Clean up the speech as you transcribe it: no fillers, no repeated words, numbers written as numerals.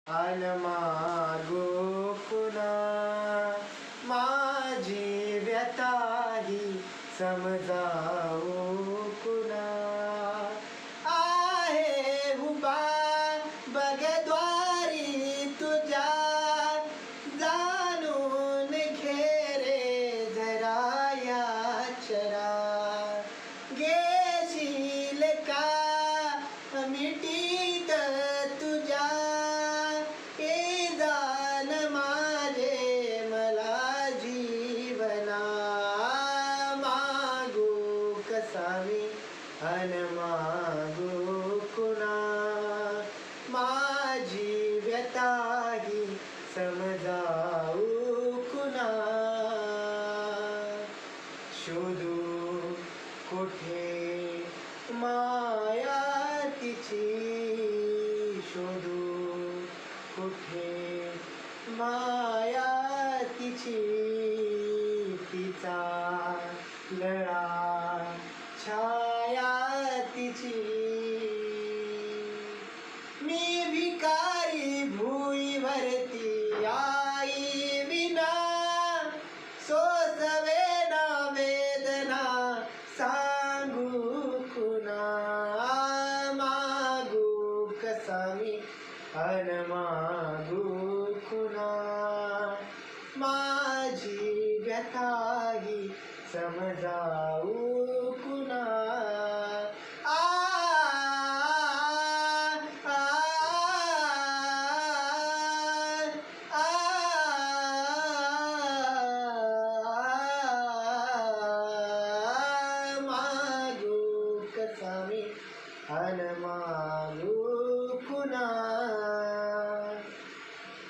अन मागो पुन्हा माझी व्यथाही समजावो पुन्हा. आहे उभा बगद्वारी तुझ्या, जाणून घे रे जरा याचरा. घेशील का मिठीत तुझ्या, हे जाण माझे मला जीवना. मागू कसा मी अन मागू कुणा, माझी व्यथाही समजावू कुणा. शोधू कुठे माया तिची, शोधू कुठे माया तिची. तिचा लळा छाया तिची. मी भिकारी भुईवरती आई विना, सोसवेना वेदना सांगू कुणा. मागू कसा मी अन मागू कुणा, माझी व्यथाही समजावू